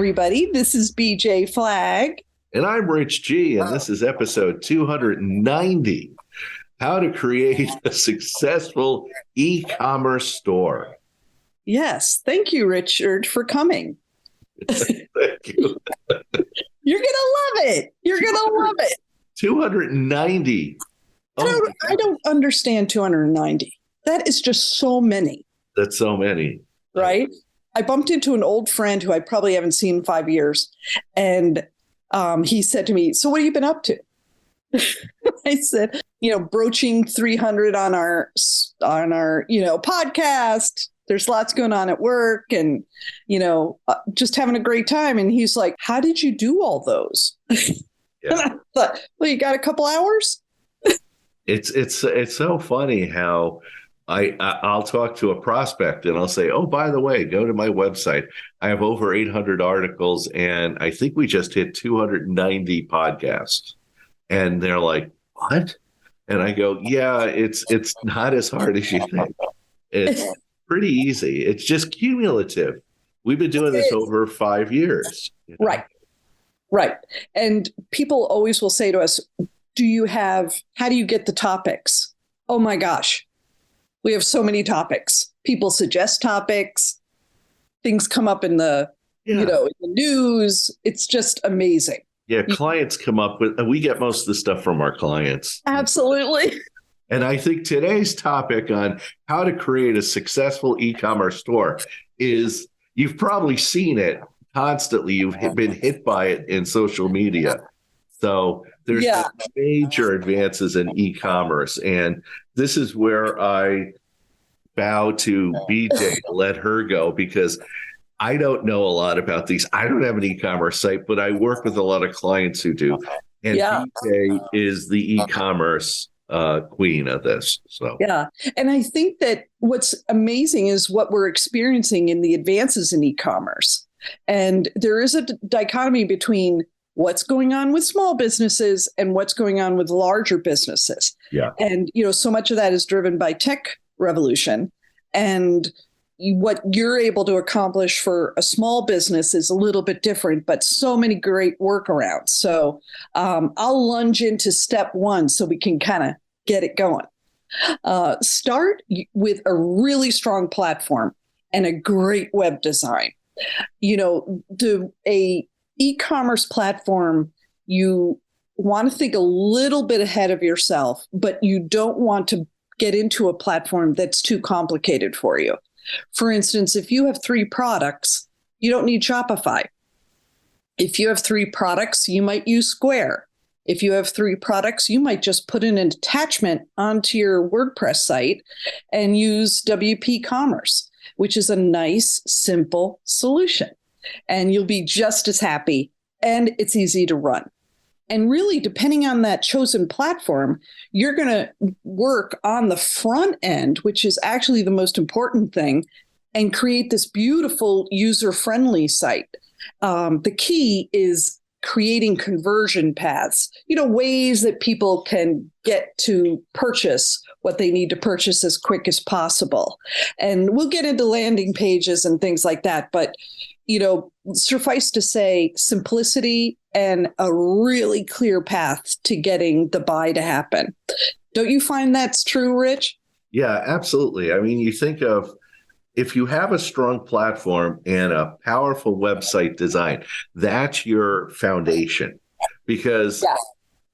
everybody. This is BJ Flagg. And I'm Rich G, and this is episode 290, How to Create a Successful E-Commerce Store. Yes. Thank you, Richard, for coming. Thank you. You're going to love it. You're going to love it. 290. I don't understand 290. That is just so many. That's so many. Right? I bumped into an old friend who I probably haven't seen in 5 years. And he said to me, "So what have you been up to?" I said, broaching 300 on our podcast. There's lots going on at work and, just having a great time. And he's like, "How did you do all those?" Yeah. And I thought, well, you got a couple hours? It's so funny how I'll talk to a prospect and I'll say, "Oh, by the way, go to my website. I have over 800 articles and I think we just hit 290 podcasts." And they're like, "What?" And I go, "Yeah, it's not as hard as you think. It's pretty easy. It's just cumulative. We've been doing this over 5 years." Right. And people always will say to us, how do you get the topics? Oh my gosh. We have so many topics. People suggest topics. Things come up in the news. It's just amazing. Yeah, clients come up with, we get most of the stuff from our clients. Absolutely. And I think today's topic on how to create a successful e-commerce store is, you've probably seen it constantly. You've been hit by it in social media. So there's major advances in e-commerce. And this is where I bow to BJ to let her go, because I don't know a lot about these. I don't have an e-commerce site, but I work with a lot of clients who do. And BJ is the e-commerce queen of this. So yeah. And I think that what's amazing is what we're experiencing in the advances in e-commerce. And there is a dichotomy between what's going on with small businesses and what's going on with larger businesses. Yeah. And, so much of that is driven by tech revolution. And what you're able to accomplish for a small business is a little bit different, but so many great workarounds. So I'll lunge into step one so we can kind of get it going. Start with a really strong platform and a great web design. A e-commerce platform, you want to think a little bit ahead of yourself, but you don't want to get into a platform that's too complicated for you. For instance, if you have 3 products, you don't need Shopify. If you have 3 products, you might use Square. If you have 3 products, you might just put in an attachment onto your WordPress site and use WP Commerce, which is a nice, simple solution. And you'll be just as happy, and it's easy to run. And really, depending on that chosen platform, you're going to work on the front end, which is actually the most important thing, and create this beautiful user-friendly site. The key is creating conversion paths, ways that people can get to purchase what they need to purchase as quick as possible. And we'll get into landing pages and things like that. But suffice to say, simplicity and a really clear path to getting the buy to happen. Don't you find that's true, Rich? Yeah, absolutely. I mean, you think of, if you have a strong platform and a powerful website design, that's your foundation, because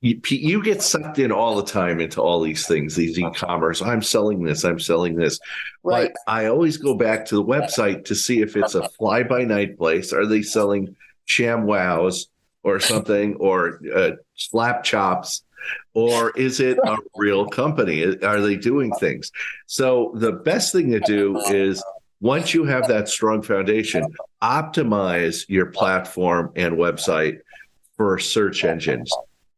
you get sucked in all the time into all these things, these e-commerce. I'm selling this. Right. But I always go back to the website to see if it's a fly-by-night place. Are they selling ShamWows or something, or slap chops? Or is it a real company? Are they doing things? So the best thing to do is, once you have that strong foundation, optimize your platform and website for search engines.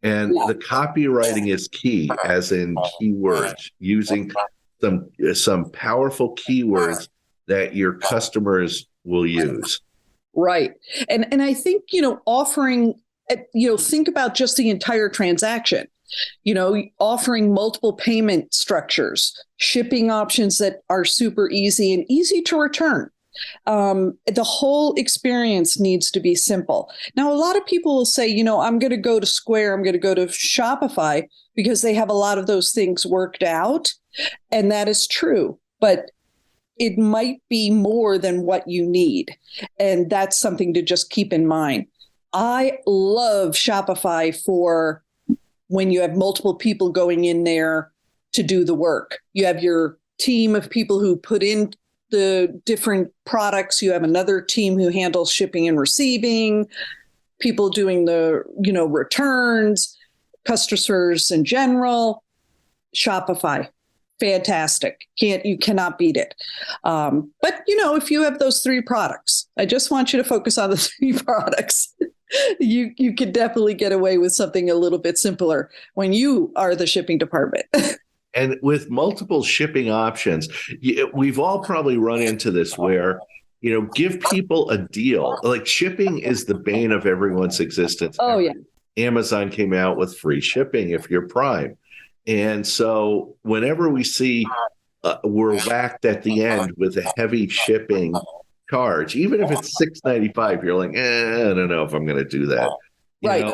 And the copywriting is key, as in keywords, using some powerful keywords that your customers will use. Right. And I think, offering, think about just the entire transaction, offering multiple payment structures, shipping options that are super easy and easy to return. The whole experience needs to be simple. Now, a lot of people will say, I'm going to go to Square, I'm going to go to Shopify because they have a lot of those things worked out. And that is true. But it might be more than what you need. And that's something to just keep in mind. I love Shopify for when you have multiple people going in there to do the work. You have your team of people who put in the different products. You have another team who handles shipping and receiving, people doing the, returns, customers in general. Shopify. Fantastic. You cannot beat it. But if you have those three products, I just want you to focus on the three products. You can definitely get away with something a little bit simpler when you are the shipping department. And with multiple shipping options, we've all probably run into this where, give people a deal. Like shipping is the bane of everyone's existence. Oh, yeah. Amazon came out with free shipping if you're Prime. And so whenever we see we're whacked at the end with a heavy shipping charge, even if it's $6.95, you're like, I don't know if I'm going to do that. Right.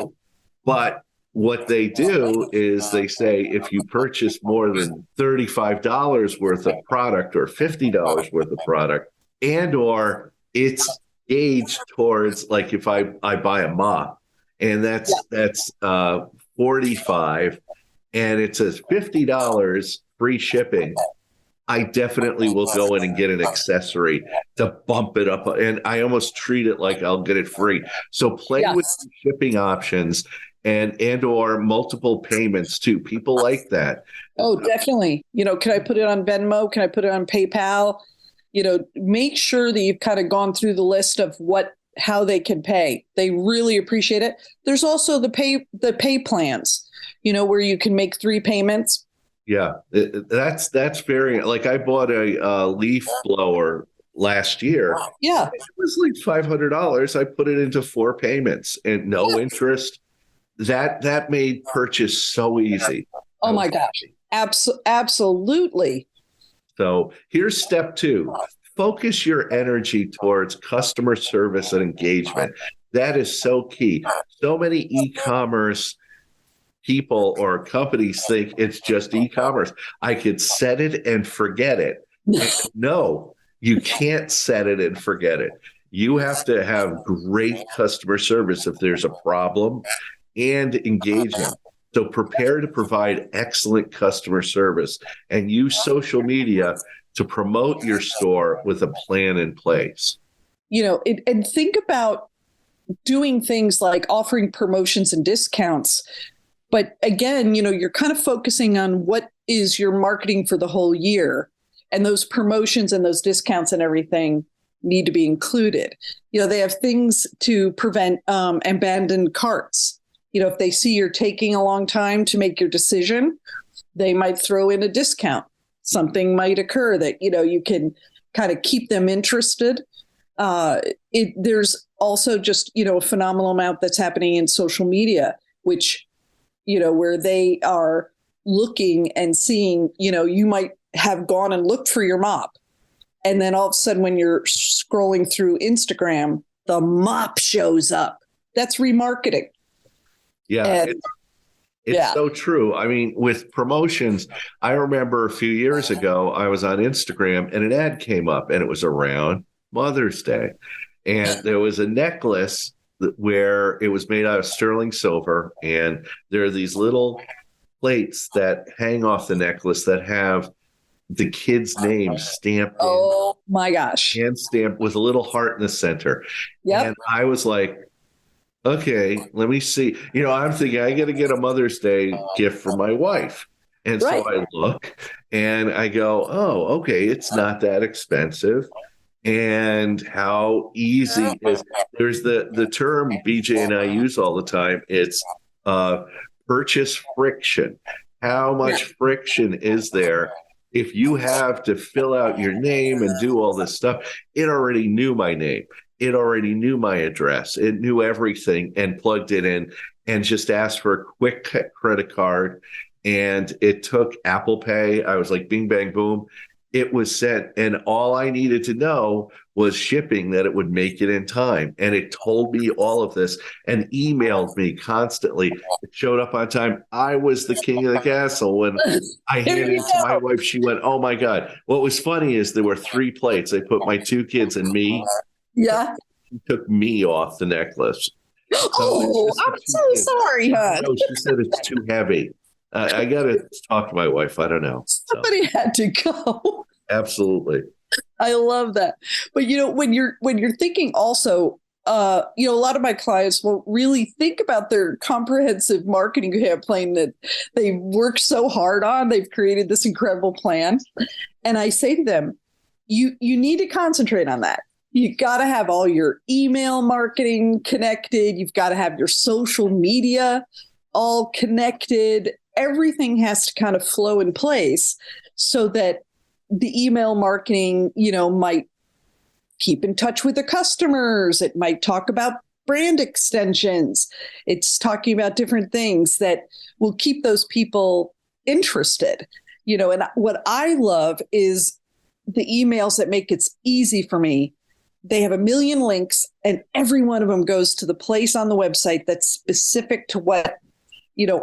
But what they do is they say if you purchase more than $35 worth of product or $50 worth of product, and or it's gauged towards, like if I buy a mop and that's $45 and it says $50 free shipping, I definitely will go in and get an accessory to bump it up. And I almost treat it like I'll get it free. So play with shipping options and or multiple payments too. People like that. Oh, definitely. Can I put it on Venmo? Can I put it on PayPal? Make sure that you've kind of gone through the list of how they can pay. They really appreciate it. There's also the pay plans, where you can make 3 payments. Yeah, that's very, like I bought a leaf blower last year. Yeah. It was like $500. I put it into 4 payments and no interest. That made purchase so easy. Oh my gosh. Absolutely. So here's step 2. Focus your energy towards customer service and engagement. That is so key. So many e-commerce people or companies think it's just e-commerce. I could set it and forget it. No, you can't set it and forget it. You have to have great customer service if there's a problem and engagement. So prepare to provide excellent customer service and use social media to promote your store with a plan in place. And think about doing things like offering promotions and discounts. But again, you're kind of focusing on what is your marketing for the whole year. And those promotions and those discounts and everything need to be included. They have things to prevent abandoned carts. If they see you're taking a long time to make your decision, they might throw in a discount. Something might occur that, you can kind of keep them interested. There's also just, a phenomenal amount that's happening in social media, which where they are looking and seeing, you might have gone and looked for your mop. And then all of a sudden, when you're scrolling through Instagram, the mop shows up. That's remarketing. Yeah. It's so true. I mean, with promotions, I remember a few years ago, I was on Instagram and an ad came up and it was around Mother's Day. And there was a necklace where it was made out of sterling silver, and there are these little plates that hang off the necklace that have the kid's name stamped in. Oh my gosh. Hand stamped with a little heart in the center. Yep. And I was like, okay, let me see. I'm thinking I got to get a Mother's Day gift for my wife. And so I look and I go, oh, okay, it's not that expensive. And how easy is there's the term BJ and I use all the time. It's purchase friction. How much friction is there if you have to fill out your name and do all this stuff? It already knew my name. It already knew my address. It knew everything and plugged it in and just asked for a quick credit card. And it took Apple Pay. I was like, bing, bang, boom. it was sent, and all I needed to know was shipping, that it would make it in time. And it told me all of this and emailed me constantly. It showed up on time. I was the king of the castle. When I handed it to my wife, she went, "Oh my God." What was funny is there were 3 plates. I put my 2 kids and me. Yeah. She took me off the necklace. Oh, I'm so sorry, hon. No, she said it's too heavy. I got to talk to my wife. I don't know. Somebody had to go. Absolutely. I love that. But when you're thinking also, a lot of my clients will really think about their comprehensive marketing campaign that they've worked so hard on. They've created this incredible plan. And I say to them, you need to concentrate on that. You got to have all your email marketing connected. You've got to have your social media all connected. Everything has to kind of flow in place so that the email marketing, might keep in touch with the customers. It might talk about brand extensions. It's talking about different things that will keep those people interested. And what I love is the emails that make it easy for me. They have a million links, and every one of them goes to the place on the website that's specific to what,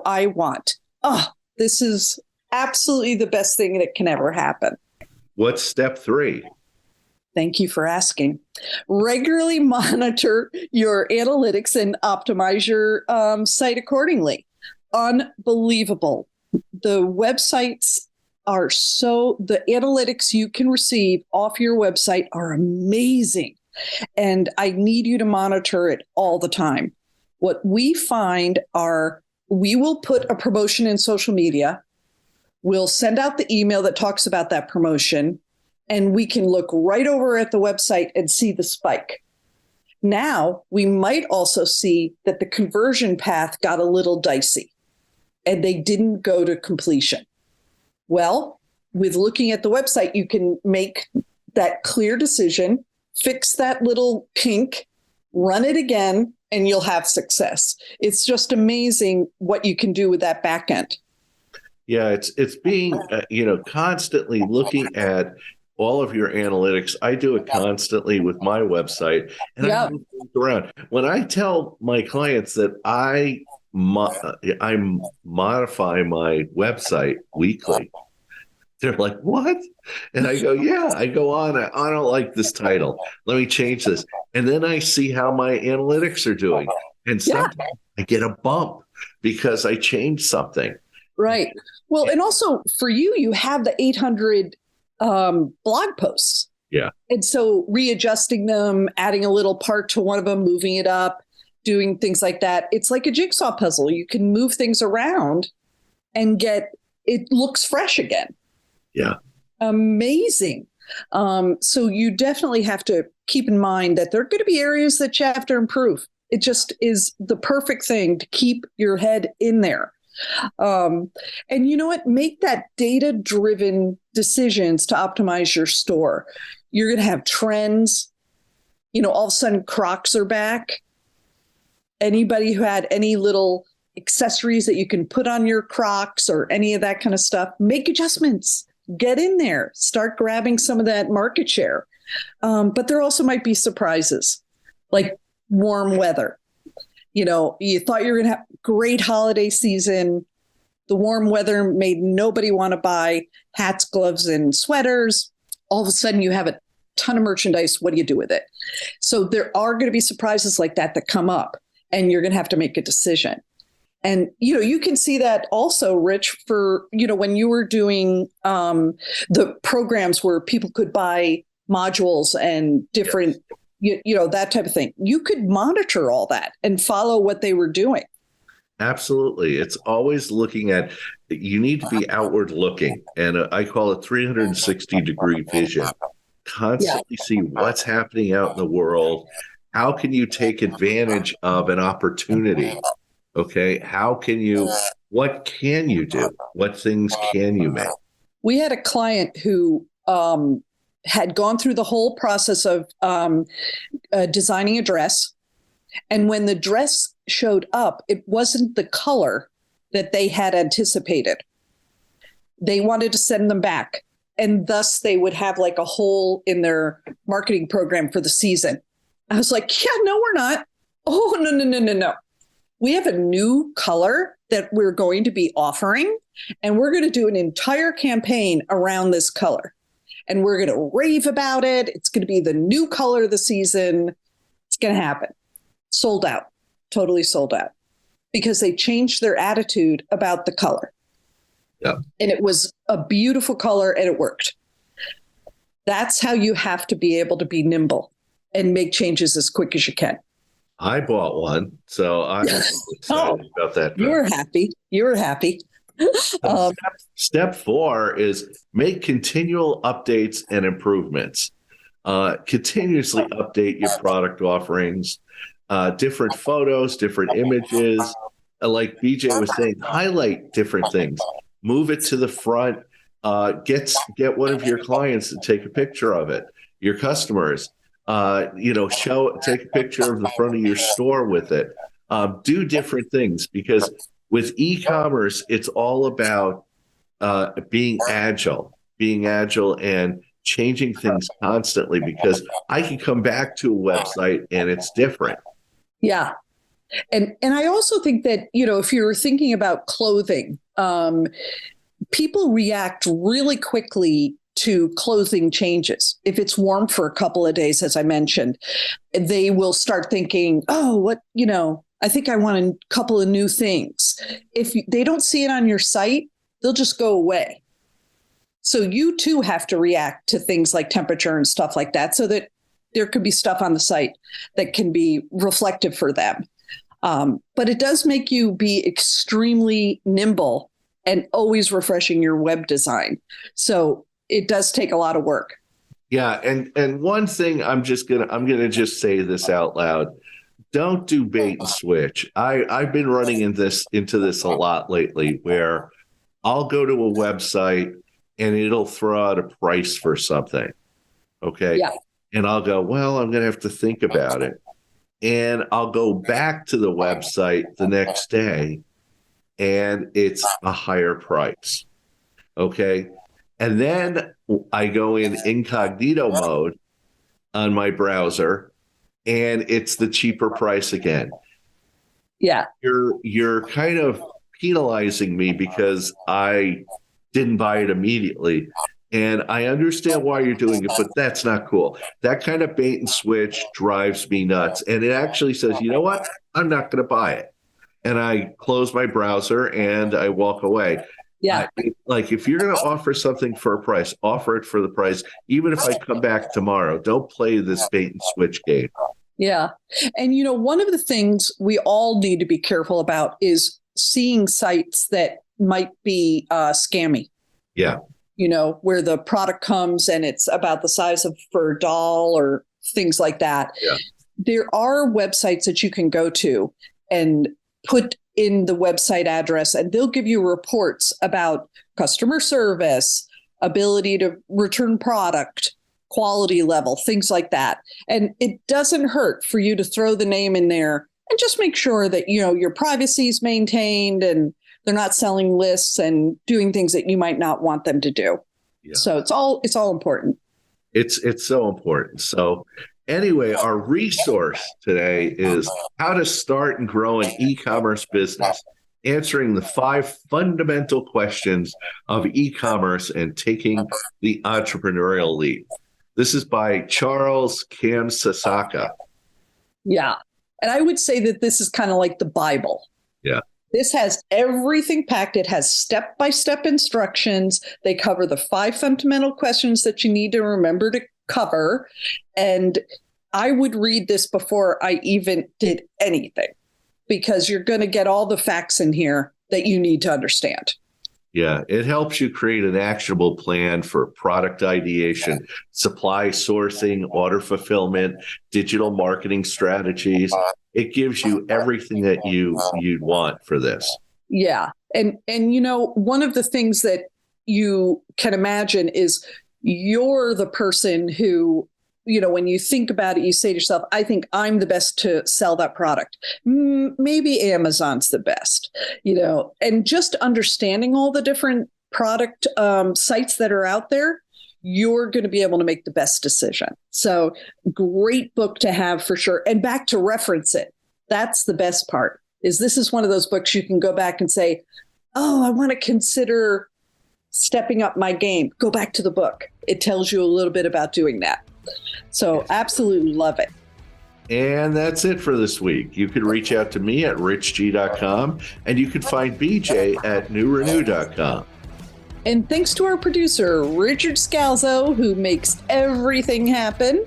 I want. Oh, this is absolutely the best thing that can ever happen. What's step 3? Thank you for asking. Regularly monitor your analytics and optimize your site accordingly. Unbelievable. The websites the analytics you can receive off your website are amazing. And I need you to monitor it all the time. What we find we will put a promotion in social media. We'll send out the email that talks about that promotion, and we can look right over at the website and see the spike. Now, we might also see that the conversion path got a little dicey and they didn't go to completion. Well, with looking at the website, you can make that clear decision, fix that little kink, run it again, and you'll have success. It's just amazing what you can do with that back end. Yeah, it's being, constantly looking at all of your analytics. I do it constantly with my website, and I move things around. When I tell my clients that I modify my website weekly, they're like, "What?" And I go, "Yeah." I go on. I don't like this title. Let me change this. And then I see how my analytics are doing, and sometimes I get a bump because I changed something. Right. Well, and also for you have the 800 blog posts. Yeah. And so readjusting them, adding a little part to one of them, moving it up, doing things like that. It's like a jigsaw puzzle. You can move things around and it looks fresh again. Yeah. Amazing. So you definitely have to keep in mind that there are going to be areas that you have to improve. It just is the perfect thing to keep your head in there. And you know what? Make that data-driven decisions to optimize your store. You're going to have trends. All of a sudden Crocs are back. Anybody who had any little accessories that you can put on your Crocs or any of that kind of stuff, make adjustments. Get in there. Start grabbing some of that market share. But there also might be surprises, like warm weather. You thought you were going to have great holiday season. The warm weather made nobody want to buy hats, gloves, and sweaters. All of a sudden, you have a ton of merchandise. What do you do with it? So there are going to be surprises like that come up, and you're going to have to make a decision. And, you can see that also, Rich, for, when you were doing the programs where people could buy modules and different that type of thing. You could monitor all that and follow what they were doing. Absolutely. It's always looking at, you need to be outward looking. And I call it 360-degree vision. Constantly see what's happening out in the world. How can you take advantage of an opportunity? Okay. What can you do? What things can you make? We had a client who had gone through the whole process of designing a dress. And when the dress showed up, it wasn't the color that they had anticipated. They wanted to send them back. And thus they would have like a hole in their marketing program for the season. I was like, yeah, no, we're not. Oh, no, no, no, no, no. We have a new color that we're going to be offering, and we're going to do an entire campaign around this color. And we're going to rave about it. It's going to be the new color of the season. It's going to happen. Sold out, totally sold out, because they changed their attitude about the color. Yeah. And it was a beautiful color and it worked. That's how you have to be able to be nimble and make changes as quick as you can. I bought one, so I'm excited about that. You were happy. You were happy. Step 4 is make continual updates and improvements. Continuously update your product offerings, different photos, different images. Like BJ was saying, highlight different things. Move it to the front. Get one of your clients to take a picture of it. Your customers, take a picture of the front of your store with it. Do different things, because with e-commerce, it's all about being agile and changing things constantly, because I can come back to a website and it's different. Yeah. And I also think that, if you're thinking about clothing, people react really quickly to clothing changes. If it's warm for a couple of days, as I mentioned, they will start thinking, oh, I think I want a couple of new things. If they don't see it on your site, they'll just go away. So you too have to react to things like temperature and stuff like that, so that there could be stuff on the site that can be reflective for them. But it does make you be extremely nimble and always refreshing your web design. So it does take a lot of work. Yeah, and one thing I'm gonna just say this out loud. Don't do bait and switch. I've been running into this a lot lately, where I'll go to a website and it'll throw out a price for something. Okay. Yeah. And I'll go, well, I'm gonna have to think about it. And I'll go back to the website the next day and it's a higher price. Okay. And then I go in incognito mode on my browser and it's the cheaper price again. Yeah. You're kind of penalizing me because I didn't buy it immediately. And I understand why you're doing it, but that's not cool. That kind of bait and switch drives me nuts. And it actually says, you know what? I'm not going to buy it. And I close my browser and I walk away. Yeah. Like if you're going to offer something for a price, offer it for the price. Even if I come back tomorrow, don't play this bait and switch game. Yeah. And, one of the things we all need to be careful about is seeing sites that might be scammy. Yeah. Where the product comes and it's about the size of for a doll or things like that. Yeah. There are websites that you can go to and put in the website address, and they'll give you reports about customer service, ability to return product, quality level, things like that. And it doesn't hurt for you to throw the name in there and just make sure that, your privacy is maintained and they're not selling lists and doing things that you might not want them to do. Yeah. So it's all important. It's so important. So anyway, our resource today is how to start and grow an e-commerce business, answering the 5 fundamental questions of e-commerce and taking the entrepreneurial leap. This is by Charles Kamsasaka. Yeah. And I would say that this is kind of like the Bible. Yeah. This has everything packed. It has step-by-step instructions. They cover the 5 fundamental questions that you need to remember to cover. And I would read this before I even did anything, because you're going to get all the facts in here that you need to understand. Yeah, it helps you create an actionable plan for product ideation, supply sourcing, order fulfillment, digital marketing strategies. It gives you everything that you'd want for this. Yeah. And one of the things that you can imagine is you're the person who, when you think about it, you say to yourself, I think I'm the best to sell that product. Maybe Amazon's the best, and just understanding all the different product sites that are out there you're going to be able to make the best decision. So great book to have for sure. And back to reference it. That's the best part, is this is one of those books you can go back and say, oh, I want to consider stepping up my game. Go back to the book. It tells you a little bit about doing that. So absolutely love it. And that's it for this week. You can reach out to me at richg.com, and you can find BJ at newrenew.com. And thanks to our producer, Richard Scalzo, who makes everything happen.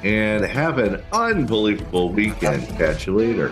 And have an unbelievable weekend. Catch you later.